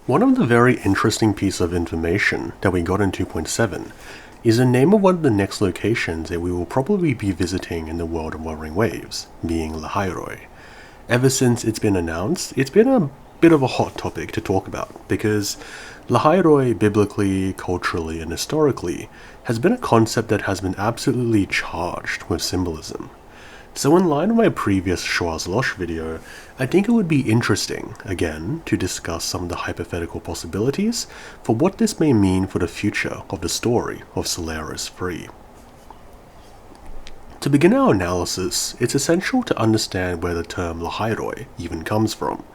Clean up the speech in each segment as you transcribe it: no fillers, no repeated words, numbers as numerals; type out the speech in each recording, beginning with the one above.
One of the very interesting pieces of information that we got in 2.7 is the name of one of the next locations that we will probably be visiting in the world of Wuthering Waves, being Lahai-Roi. Ever since it's been announced, it's been a bit of a hot topic to talk about, because Lahai-Roi, biblically, culturally, and historically, has been a concept that has been absolutely charged with symbolism. So in line with my previous Schwarz Losch video, I think it would be interesting, again, to discuss some of the hypothetical possibilities for what this may mean for the future of the story of Solaris 3. To begin our analysis, it's essential to understand where the term Lahai-Roi even comes from.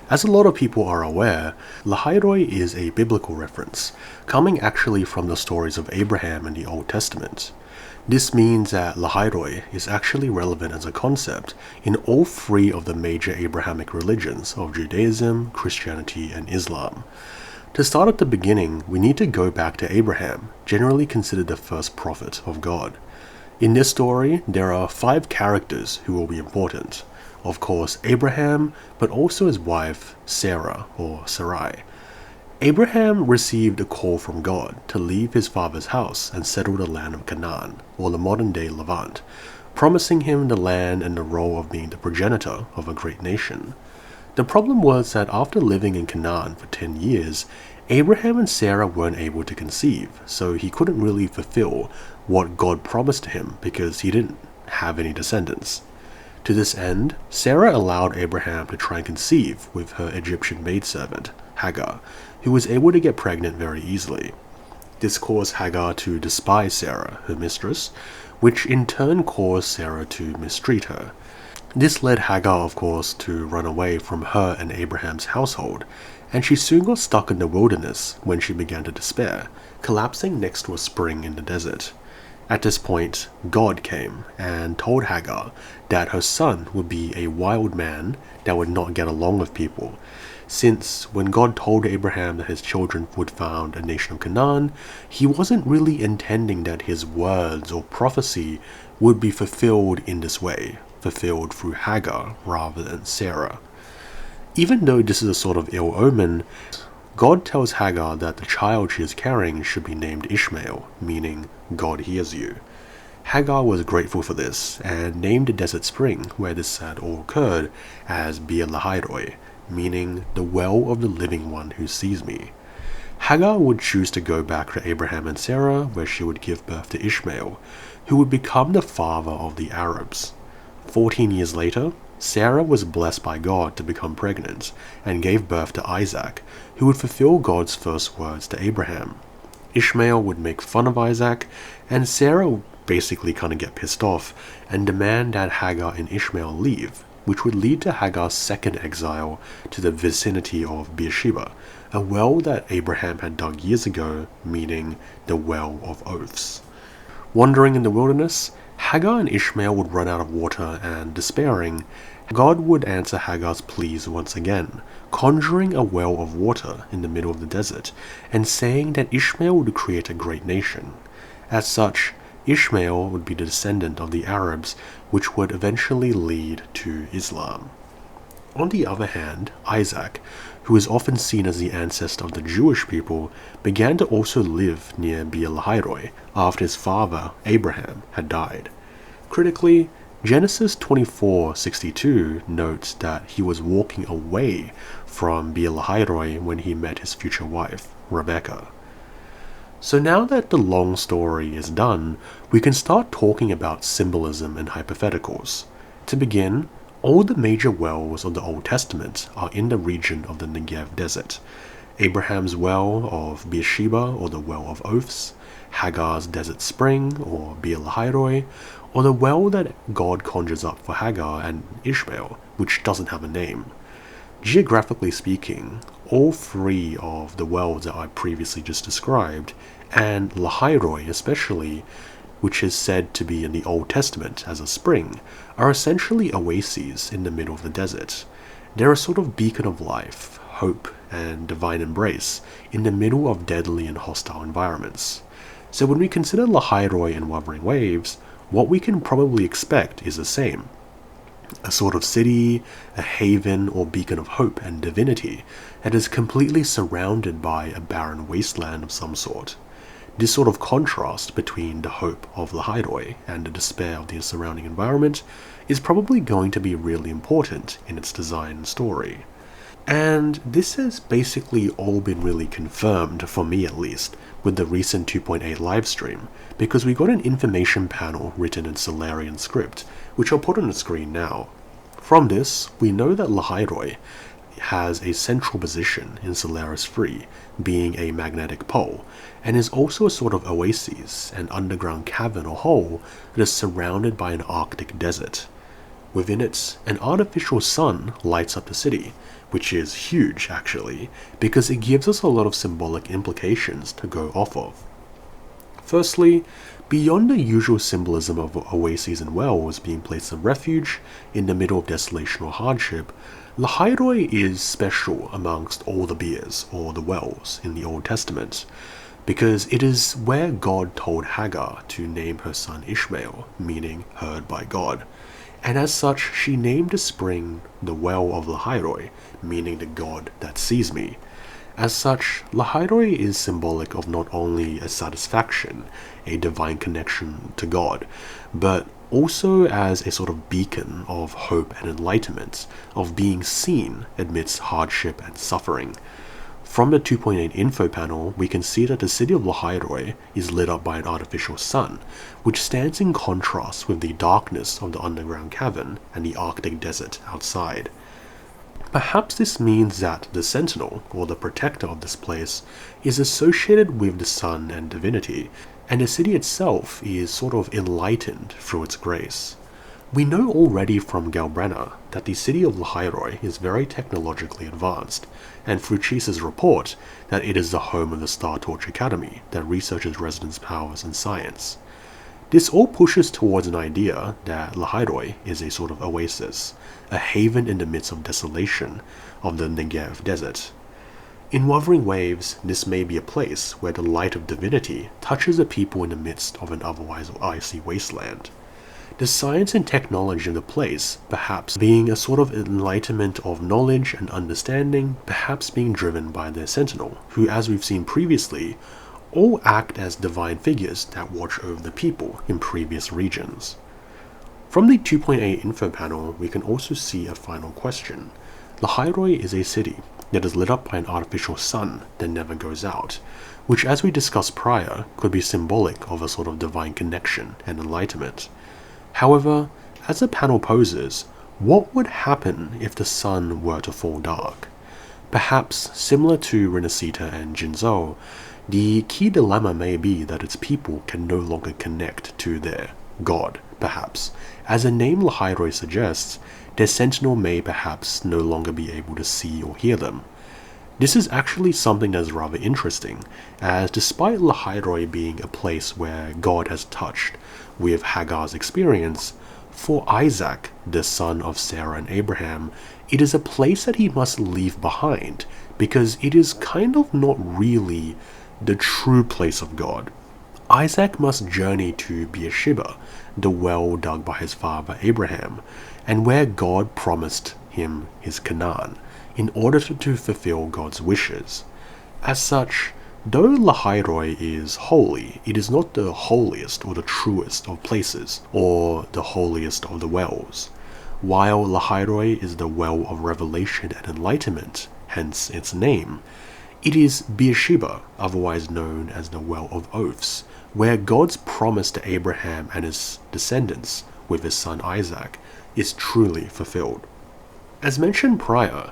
As a lot of people are aware, Lahai-Roi is a biblical reference, coming actually from the stories of Abraham in the Old Testament. This means that Lahai-Roi is actually relevant as a concept in all three of the major Abrahamic religions of Judaism, Christianity, and Islam. To start at the beginning, we need to go back to Abraham, generally considered the first prophet of God. In this story, there are 5 characters who will be important. Of course, Abraham, but also his wife, Sarah, or Sarai. Abraham received a call from God to leave his father's house and settle the land of Canaan, or the modern-day Levant, promising him the land and the role of being the progenitor of a great nation. The problem was that after living in Canaan for 10 years, Abraham and Sarah weren't able to conceive, so he couldn't really fulfill what God promised to him because he didn't have any descendants. To this end, Sarah allowed Abraham to try and conceive with her Egyptian maidservant, Hagar, who was able to get pregnant very easily. This caused Hagar to despise Sarah, her mistress, which in turn caused Sarah to mistreat her. This led Hagar, of course, to run away from her and Abraham's household, and she soon got stuck in the wilderness when she began to despair, collapsing next to a spring in the desert. At this point, God came and told Hagar that her son would be a wild man that would not get along with people, since when God told Abraham that his children would found a nation of Canaan, he wasn't really intending that his words or prophecy would be fulfilled in this way, fulfilled through Hagar rather than Sarah. Even though this is a sort of ill omen, God tells Hagar that the child she is carrying should be named Ishmael, meaning God hears you. Hagar was grateful for this and named the desert spring where this had all occurred as Beer Lahai-Roi, meaning the well of the living one who sees me. Hagar would choose to go back to Abraham and Sarah, where she would give birth to Ishmael, who would become the father of the Arabs. 14 years later, Sarah was blessed by God to become pregnant and gave birth to Isaac, who would fulfill God's first words to Abraham. Ishmael would make fun of Isaac, and Sarah would basically kind of get pissed off and demand that Hagar and Ishmael leave, which would lead to Hagar's second exile to the vicinity of Beersheba, a well that Abraham had dug years ago, meaning the Well of Oaths. Wandering in the wilderness, Hagar and Ishmael would run out of water, and despairing, God would answer Hagar's pleas once again, conjuring a well of water in the middle of the desert, and saying that Ishmael would create a great nation. As such, Ishmael would be the descendant of the Arabs, which would eventually lead to Islam. On the other hand, Isaac, who is often seen as the ancestor of the Jewish people, began to also live near Beer Lahai-Roi after his father, Abraham, had died. Critically, Genesis 24:62 notes that he was walking away from Beer Lahai-Roi when he met his future wife, Rebecca. So now that the long story is done, we can start talking about symbolism and hypotheticals. To begin, all the major wells of the Old Testament are in the region of the Negev desert. Abraham's well of Beersheba, or the Well of Oaths, Hagar's desert spring, or Beer Lahai-Roi, or the well that God conjures up for Hagar and Ishmael, which doesn't have a name. Geographically speaking, all 3 of the wells that I previously just described, and Lahai-Roi especially, which is said to be in the Old Testament as a spring, are essentially oases in the middle of the desert. They're a sort of beacon of life, hope, and divine embrace in the middle of deadly and hostile environments. So when we consider Lahai-Roi and Wuthering Waves, what we can probably expect is the same. a sort of city, a haven or beacon of hope and divinity that is completely surrounded by a barren wasteland of some sort. This sort of contrast between the hope of Lahai-Roi and the despair of the surrounding environment is probably going to be really important in its design and story. And this has basically all been really confirmed, for me at least, with the recent 2.8 livestream, because we got an information panel written in Solarian script, which I'll put on the screen now. From this, we know that Lahai-Roi has a central position in Solaris 3, being a magnetic pole, and is also a sort of oasis, an underground cavern or hole that is surrounded by an Arctic desert. Within it, an artificial sun lights up the city, which is huge actually, because it gives us a lot of symbolic implications to go off of. Firstly, beyond the usual symbolism of oases and wells being places of refuge in the middle of desolation or hardship, Lahai-Roi is special amongst all the beers or the wells in the Old Testament, because it is where God told Hagar to name her son Ishmael, meaning heard by God. And as such, she named the spring the Well of Lahai-Roi, meaning the God that sees me. As such, Lahai-Roi is symbolic of not only a satisfaction, a divine connection to God, but also as a sort of beacon of hope and enlightenment, of being seen amidst hardship and suffering. From the 2.8 info panel, we can see that the city of Lahai-Roi is lit up by an artificial sun, which stands in contrast with the darkness of the underground cavern and the Arctic desert outside. Perhaps this means that the sentinel, or the protector of this place, is associated with the sun and divinity, and the city itself is sort of enlightened through its grace. We know already from Galbrenna that the city of Lahai-Roi is very technologically advanced, and through Chisa's report that it is the home of the Star Torch Academy that researches residents' powers and science. This all pushes towards an idea that Lahai-Roi is a sort of oasis, a haven in the midst of desolation of the Negev desert. In Wuthering Waves, this may be a place where the light of divinity touches the people in the midst of an otherwise icy wasteland. The science and technology of the place perhaps being a sort of enlightenment of knowledge and understanding, perhaps being driven by their sentinel, who, as we've seen previously, all act as divine figures that watch over the people in previous regions. From the 2.8 info panel, we can also see a final question. Lahai-Roi is a city that is lit up by an artificial sun that never goes out, which, as we discussed prior, could be symbolic of a sort of divine connection and enlightenment. However, as the panel poses, what would happen if the sun were to fall dark? Perhaps, similar to Renacita and Jinzhou, the key dilemma may be that its people can no longer connect to their god, perhaps. As the name Lahai-Roi suggests, their sentinel may perhaps no longer be able to see or hear them. This is actually something that is rather interesting, as despite Lahai-Roi being a place where God has touched with Hagar's experience, for Isaac, the son of Sarah and Abraham, it is a place that he must leave behind, because it is kind of not really the true place of God. Isaac must journey to Beersheba, the well dug by his father Abraham, and where God promised him his Canaan, in order to fulfill God's wishes. As such, though Lahai-Roi is holy, it is not the holiest or the truest of places, or the holiest of the wells. While Lahai-Roi is the well of revelation and enlightenment, hence its name, it is Beersheba, otherwise known as the Well of Oaths, where God's promise to Abraham and his descendants, with his son Isaac, is truly fulfilled. As mentioned prior,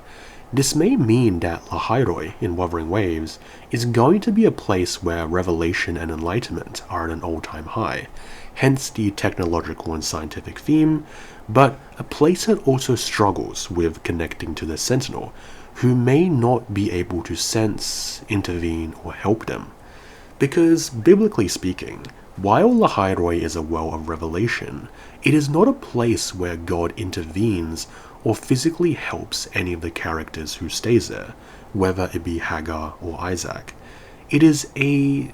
this may mean that Lahai-Roi in Wuthering Waves is going to be a place where revelation and enlightenment are at an all-time high, hence the technological and scientific theme, but a place that also struggles with connecting to the sentinel, who may not be able to sense, intervene, or help them. Because, biblically speaking, while Lahai-Roi is a well of revelation, it is not a place where God intervenes or physically helps any of the characters who stays there, whether it be Hagar or Isaac. It is a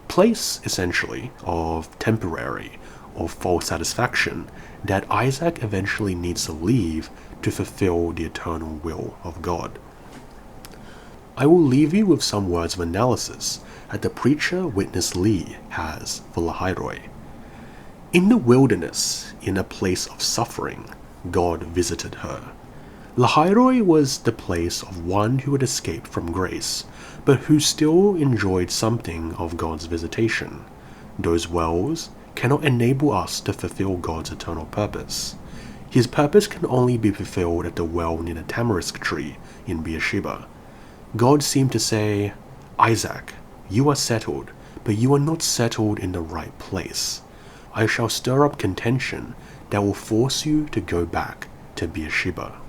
place, essentially, of temporary or false satisfaction that Isaac eventually needs to leave to fulfill the eternal will of God. I will leave you with some words of analysis that the preacher Witness Lee has for Lahai-Roi. In the wilderness, in a place of suffering, God visited her. Lahai-Roi was the place of one who had escaped from grace, but who still enjoyed something of God's visitation. Those wells cannot enable us to fulfill God's eternal purpose. His purpose can only be fulfilled at the well near the tamarisk tree in Beersheba. God seemed to say, Isaac, you are settled, but you are not settled in the right place. I shall stir up contention that will force you to go back to Beersheba.